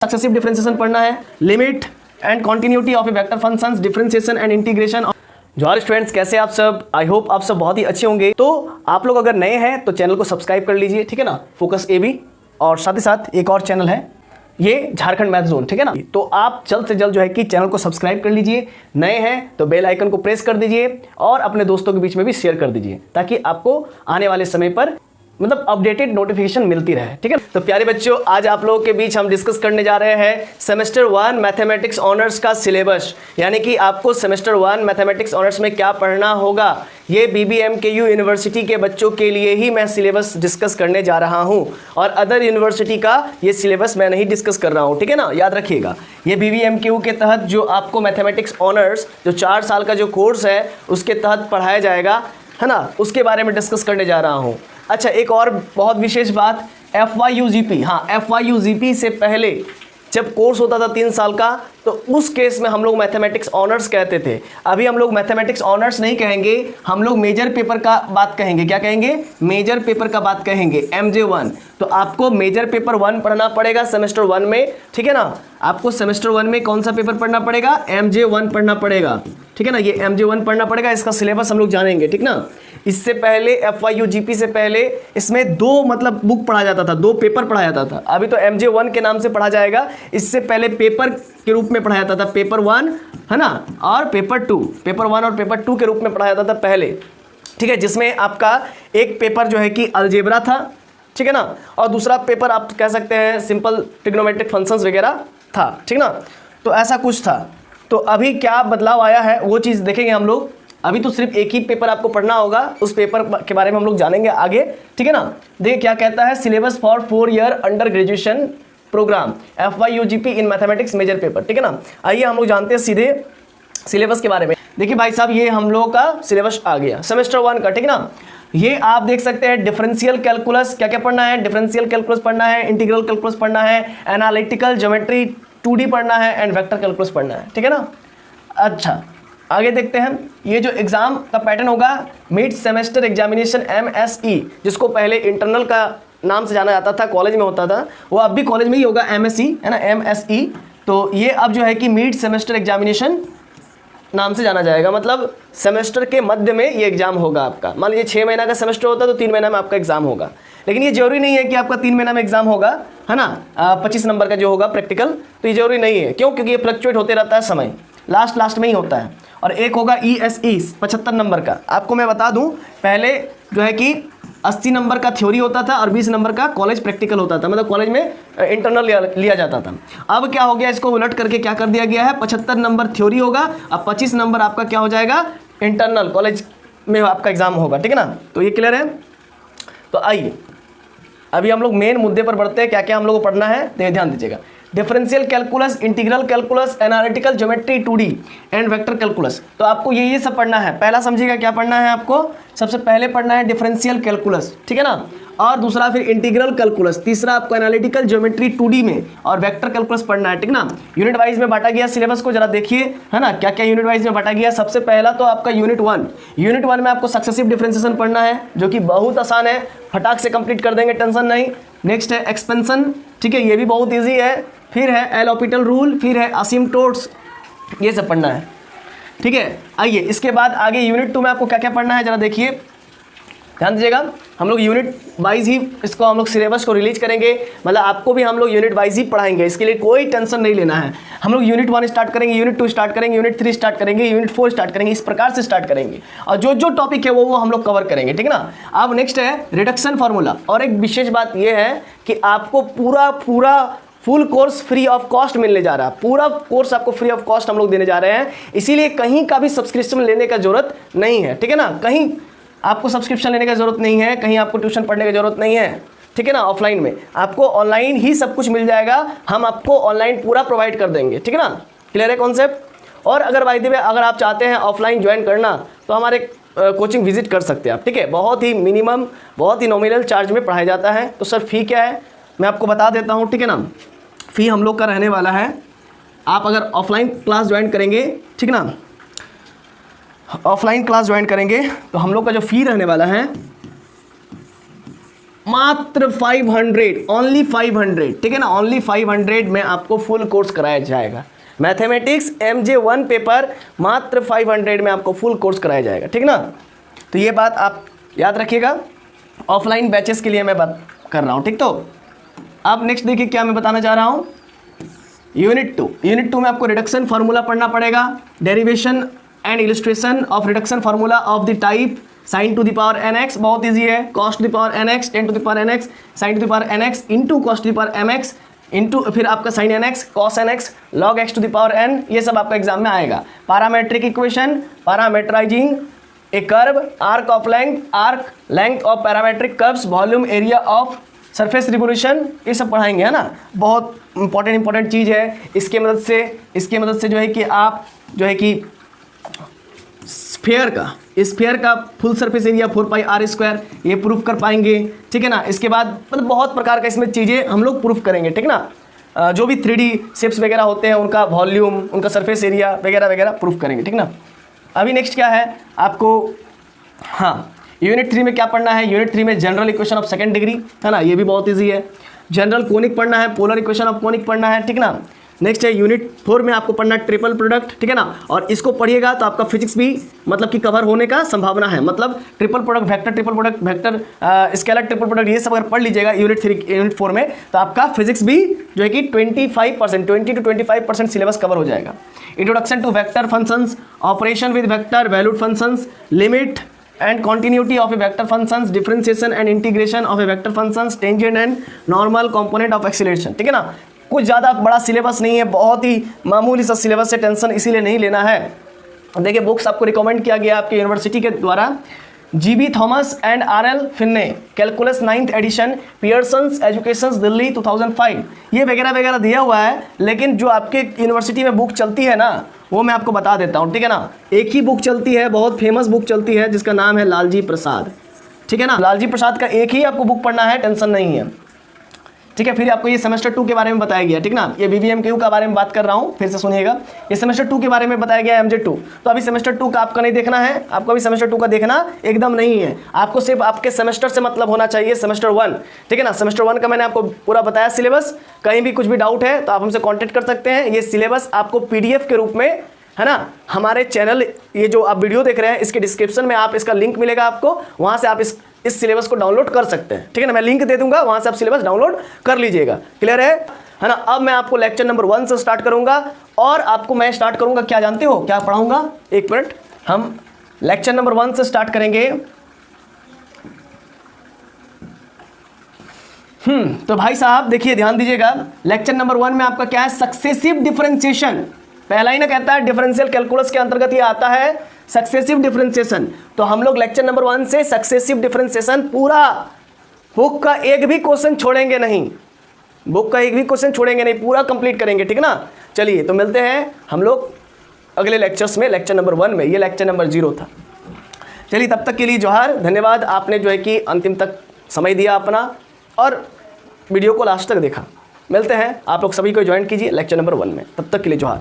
Successive differentiation पढ़ना है, limit and continuity of A vector functions, differentiation and integration. जोहार students, कैसे आप सब? आई होप आप सब बहुत ही अच्छे होंगे। तो आप लोग अगर नए हैं तो चैनल को सब्सक्राइब कर लीजिए, ठीक है ना, फोकस AB। और साथ ही साथ एक और चैनल है, ये झारखंड मैथ जोन, ठीक है ना। तो आप जल्द से जल्द जो है कि चैनल को सब्सक्राइब कर लीजिए। नए हैं तो बेल आइकन को प्रेस कर दीजिए और अपने दोस्तों के बीच में भी शेयर कर दीजिए, ताकि आपको आने वाले समय पर मतलब अपडेटेड नोटिफिकेशन मिलती रहे, ठीक है। तो प्यारे बच्चों, आज आप लोगों के बीच हम डिस्कस करने जा रहे हैं सेमेस्टर 1 मैथमेटिक्स ऑनर्स का सिलेबस, यानी कि आपको सेमेस्टर 1 मैथमेटिक्स ऑनर्स में क्या पढ़ना होगा। ये BBMKU यूनिवर्सिटी के बच्चों के लिए ही मैं सिलेबस डिस्कस करने जा रहा हूं, और अदर यूनिवर्सिटी का ये सिलेबस मैं नहीं डिस्कस कर रहा हूं, ठीक है ना। याद रखिएगा, ये BBMKU के तहत जो आपको मैथमेटिक्स ऑनर्स जो 4 साल का जो कोर्स है उसके तहत पढ़ाया जाएगा, है ना, उसके बारे में डिस्कस करने जा रहा हूं। अच्छा, एक और बहुत विशेष बात, FYUGP, हाँ, FYUGP से पहले जब कोर्स होता था 3 साल का, तो उस केस में हम लोग मैथमेटिक्स ऑनर्स कहते थे। अभी हम लोग मैथमेटिक्स ऑनर्स नहीं कहेंगे, हम लोग मेजर पेपर का बात कहेंगे। क्या कहेंगे? मेजर पेपर का बात कहेंगे, MJ1। तो आपको मेजर पेपर 1 पढ़ना पड़ेगा सेमेस्टर 1 में, ठीक है ना। आपको सेमेस्टर 1 में कौन सा पेपर पढ़ना पड़ेगा? MJ1 पढ़ना पड़ेगा, ठीक है ना। ये MJ1 पढ़ना पड़ेगा, इसका सिलेबस हम लोग जानेंगे, ठीक ना। इससे पहले FYUGP से पहले इसमें 2 मतलब बुक पढ़ा जाता था, 2 पेपर पढ़ा जाता था। अभी तो MJ1 के नाम से पढ़ा जाएगा, इससे पहले पेपर के रूप में पढ़ा जाता था, पेपर 1, है ना, और पेपर 2, पेपर 1 और पेपर 2 के रूप में पढ़ा जाता था पहले, ठीक है। जिसमें आपका एक पेपर जो है कि अलजेब्रा था, ठीक है ना, और दूसरा पेपर आप कह सकते हैं सिंपल ट्रिग्नोमेट्रिक फंक्शंस वगैरह था, ठीक ना। तो ऐसा कुछ था। तो अभी क्या बदलाव आया है वो चीज़ देखेंगे हम लोग। अभी तो सिर्फ एक ही पेपर आपको पढ़ना होगा, उस पेपर के बारे में हम लोग जानेंगे आगे, ठीक है ना। देखिए क्या कहता है, syllabus for 4 year under graduation programme FYUGP in mathematics major paper, ठीक है ना। आइए हम लोग जानते हैं सीधे सिलेबस के बारे में। देखिए भाई साहब, ये हम लोगों का सिलेबस आ गया सेमेस्टर 1 का, ठीक है ना। ये आप देख सकते हैं, डिफरेंशियल कैलकुलस, क्या क्या पढ़ना है? डिफरेंशियल कैलकुलस पढ़ना है, इंटीग्रल कैलकुलस पढ़ना है, एनालिटिकल ज्योमेट्री 2D पढ़ना है, एंड वेक्टर कैलकुलस पढ़ना है, ठीक है ना। अच्छा, आगे देखते हैं। ये जो एग्जाम का पैटर्न होगा, मिड सेमेस्टर एग्जामिनेशन MSE, जिसको पहले इंटरनल का नाम से जाना जाता था, कॉलेज में होता था, वो अब भी कॉलेज में ही होगा, MSE, है ना, MSE। तो ये अब जो है कि मिड सेमेस्टर एग्जामिनेशन नाम से जाना जाएगा, मतलब सेमेस्टर के मध्य में ये एग्जाम होगा आपका। मान लीजिए 6 महीना का सेमेस्टर होता है तो 3 महीना में आपका एग्जाम होगा, लेकिन ये जरूरी नहीं है कि आपका 3 महीना में एग्जाम होगा, है ना। 25 नंबर का जो होगा प्रैक्टिकल, तो ये जरूरी नहीं है। क्यों? क्योंकि ये फ्लक्चुएट होते रहता है, समय लास्ट में ही होता है। और एक होगा ESE 75 नंबर का। आपको मैं बता दूं, पहले जो है कि 80 नंबर का थ्योरी होता था और 20 नंबर का कॉलेज प्रैक्टिकल होता था, मतलब कॉलेज में इंटरनल लिया जाता था। अब क्या हो गया, इसको उलट करके क्या कर दिया गया है, 75 नंबर थ्योरी होगा, अब 25 नंबर आपका क्या हो जाएगा, इंटरनल कॉलेज में आपका एग्जाम होगा, ठीक है ना। तो ये क्लियर है। तो आइए अभी हम लोग मेन मुद्दे पर बढ़ते हैं, क्या क्या हम लोग को पढ़ना है, तो ध्यान दीजिएगा। Differential calculus, integral calculus, analytical geometry 2D and vector calculus. तो आपको ये सब पढ़ना है। पहला समझिएगा क्या पढ़ना है आपको, सबसे पहले पढ़ना है डिफरेंशियल कैलकुलस, ठीक है ना, और दूसरा फिर इंटीग्रल कैलकुलस, तीसरा आपको एनालिटिकल ज्योमेट्री 2D में, और वेक्टर कैलकुलस पढ़ना है, ठीक ना। यूनिट वाइज में बांटा गया सिलेबस को, जरा देखिए, है ना, क्या क्या यूनिट वाइज में बांटा गया। सबसे पहला तो आपका यूनिट 1 में आपको सक्सेसिव डिफरेंशिएशन पढ़ना है, जो कि बहुत आसान है, फटाक से कंप्लीट कर देंगे, टेंशन नहीं। नेक्स्ट है एक्सपेंशन, ठीक है, ये भी बहुत ईजी है। फिर है एल हॉपिटल रूल, फिर है असिम्प्टोट्स, ये सब पढ़ना है, ठीक है। आइए इसके बाद आगे यूनिट 2 में आपको क्या क्या पढ़ना है, जरा देखिए, ध्यान दीजिएगा। हम लोग यूनिट वाइज ही इसको हम लोग सिलेबस को रिलीज करेंगे, मतलब आपको भी हम लोग यूनिट वाइज ही पढ़ाएंगे, इसके लिए कोई टेंशन नहीं लेना है। हम लोग यूनिट 1 स्टार्ट करेंगे, यूनिट 2 स्टार्ट करेंगे, यूनिट 3 स्टार्ट करेंगे, यूनिट 4 स्टार्ट करेंगे, इस प्रकार से स्टार्ट करेंगे, और जो जो टॉपिक है वो हम लोग कवर करेंगे, ठीक है ना। अब नेक्स्ट है रिडक्शन फार्मूला। और एक विशेष बात यह है कि आपको पूरा full course free of cost मिलने जा रहा है, पूरा कोर्स आपको फ्री ऑफ कॉस्ट हम लोग देने जा रहे हैं, इसीलिए कहीं का भी सब्सक्रिप्शन लेने का जरूरत नहीं है, ठीक है ना। कहीं आपको सब्सक्रिप्शन लेने की जरूरत नहीं है, कहीं आपको ट्यूशन पढ़ने की जरूरत नहीं है, ठीक है ना। ऑफलाइन में आपको ऑनलाइन ही सब कुछ मिल जाएगा, हम आपको ऑनलाइन पूरा प्रोवाइड कर देंगे, ठीक है ना। क्लियर है कॉन्सेप्ट। और अगर बाय द वे अगर आप चाहते हैं ऑफलाइन ज्वाइन करना, तो हमारे कोचिंग विजिट कर सकते हैं आप, ठीक है। बहुत ही मिनिमम, बहुत ही नॉमिनल चार्ज में पढ़ाया जाता है। तो सर फ़ी क्या है मैं आपको बता देता हूँ, ठीक है ना। फ़ी हम लोग का रहने वाला है, आप अगर ऑफलाइन क्लास ज्वाइन करेंगे, ठीक ना, ऑफलाइन क्लास ज्वाइन करेंगे तो हम लोग का जो फ़ी रहने वाला है मात्र 500, ओनली 500, ठीक है ना, ओनली 500 में आपको फुल कोर्स कराया जाएगा। मैथमेटिक्स MJ1 पेपर मात्र 500 में आपको फुल कोर्स कराया जाएगा, ठीक ना। तो ये बात आप याद रखिएगा, ऑफलाइन बैचेस के लिए मैं बात कर रहा हूँ, ठीक। तो अब नेक्स्ट देखिए क्या मैं बताना चाह रहा हूँ। यूनिट 2 में आपको रिडक्शन फार्मूला पढ़ना पड़ेगा, derivation and illustration of reduction formula of the type sin to the power nx, बहुत इजी है, cos to the power nx, tan to the power nx, sin to the power nx into cos to the power mx into फिर आपका sin nx, cos nx, log x to the power n, ये सब आपका exam में आएगा। Parametric equation, parametrizing a curve, arc of length of parametric curves, volume area of surface revolution, ये सब पढ़ाएंगे, है ना। बहुत इंपॉर्टेंट चीज़ है। इसके मदद से जो है कि आप जो है कि स्फीयर का फुल सरफेस एरिया 4πr², ये प्रूफ कर पाएंगे, ठीक है ना। इसके बाद मतलब बहुत प्रकार का इसमें चीज़ें हम लोग प्रूफ करेंगे, ठीक ना। जो भी 3D शेप्स वगैरह होते हैं उनका वॉल्यूम, उनका सरफेस एरिया वगैरह वगैरह प्रूफ करेंगे, ठीक ना। अभी नेक्स्ट क्या है आपको, हाँ, यूनिट 3 में क्या पढ़ना है। यूनिट 3 में general equation of second degree, है ना, ये भी बहुत ईजी है। जनरल कोनिक पढ़ना है, पोलर इक्वेशन ऑफ कोनिक पढ़ना है, ठीक ना। नेक्स्ट है यूनिट 4 में आपको पढ़ना है ट्रिपल प्रोडक्ट, ठीक है ना। और इसको पढ़िएगा तो आपका फिजिक्स भी मतलब कि कवर होने का संभावना है। मतलब triple product, vector, scalar triple product, ये सब अगर पढ़ लीजिएगा यूनिट 4 में तो आपका फिजिक्स भी जो है कि 25%, 20 to 25% सिलेबस कवर हो जाएगा। Introduction to vector functions, operation with vector, valued functions, limit and continuity of a vector functions, differentiation and integration of a vector functions, tangent and normal component of acceleration, ठीक है ना। कुछ ज़्यादा बड़ा syllabus नहीं है, बहुत ही मामूली सा सिलेबस से, टेंशन इसीलिए नहीं लेना है। देखिए बुक्स आपको रिकमेंड किया गया आपके यूनिवर्सिटी के द्वारा, GB Thomas and RL Finney, calculus 9th edition, Pearsons educations Delhi 2005, ये वगैरह वगैरह दिया हुआ है। लेकिन जो आपके यूनिवर्सिटी में बुक चलती है ना, वो मैं आपको बता देता हूँ, ठीक है ना। एक ही बुक चलती है, बहुत फेमस बुक चलती है, जिसका नाम है लालजी प्रसाद, ठीक है ना। लालजी प्रसाद का एक ही आपको बुक पढ़ना है, टेंशन नहीं है, ठीक है। फिर आपको ये सेमेस्टर 2 के बारे में बताया गया, ठीक ना। ये BBMQ के बारे में बात कर रहा हूँ, फिर से सुनिएगा। ये सेमेस्टर 2 के बारे में बताया गया है, MJ2। तो अभी सेमेस्टर 2 का आपका नहीं देखना है, आपको अभी सेमेस्टर 2 का देखना एकदम नहीं है। आपको सिर्फ आपके सेमेस्टर से मतलब होना चाहिए, सेमेस्टर 1, ठीक है ना। सेमेस्टर 1 का मैंने आपको पूरा बताया सिलेबस। कहीं भी कुछ भी डाउट है तो आप हमसे कॉन्टेक्ट कर सकते हैं। ये सिलेबस आपको PDF के रूप में, है ना, हमारे चैनल, ये जो आप वीडियो देख रहे हैं इसके डिस्क्रिप्शन में आप इसका लिंक मिलेगा आपको, वहाँ से आप इस सिलेबस को डाउनलोड कर सकते हैं, ठीक है ना। मैं लिंक दे दूंगा, वहाँ से आप सिलेबस डाउनलोड कर लीजिएगा। क्लियर है ना। अब मैं आपको लेक्चर नंबर 1 से स्टार्ट करूंगा, और आपको मैं स्टार्ट करूंगा, क्या जानते हो क्या पढ़ाऊंगा, एक मिनट, हम लेक्चर नंबर 1 से स्टार्ट करेंगे। तो भाई साहब देखिए, ध्यान दीजिएगा, लेक्चर नंबर 1 में आपका क्या है, सक्सेसिव डिफरेंशिएशन। पहला ही ना कहता है डिफरेंशियल कैलकुलस के अंतर्गत ये आता है सक्सेसिव डिफरेंशिएशन। तो हम लोग लेक्चर नंबर 1 से सक्सेसिव डिफरेंशिएशन पूरा, बुक का एक भी क्वेश्चन छोड़ेंगे नहीं, पूरा कंप्लीट करेंगे, ठीक ना। चलिए तो मिलते हैं हम लोग अगले लेक्चर्स में, लेक्चर नंबर 1 में। ये लेक्चर नंबर 0 था। चलिए तब तक के लिए जोहार, धन्यवाद। आपने जो है कि अंतिम तक समय दिया अपना और वीडियो को लास्ट तक देखा। मिलते हैं, आप लोग सभी को ज्वाइन कीजिए लेक्चर नंबर 1 में। तब तक के लिए जोहार।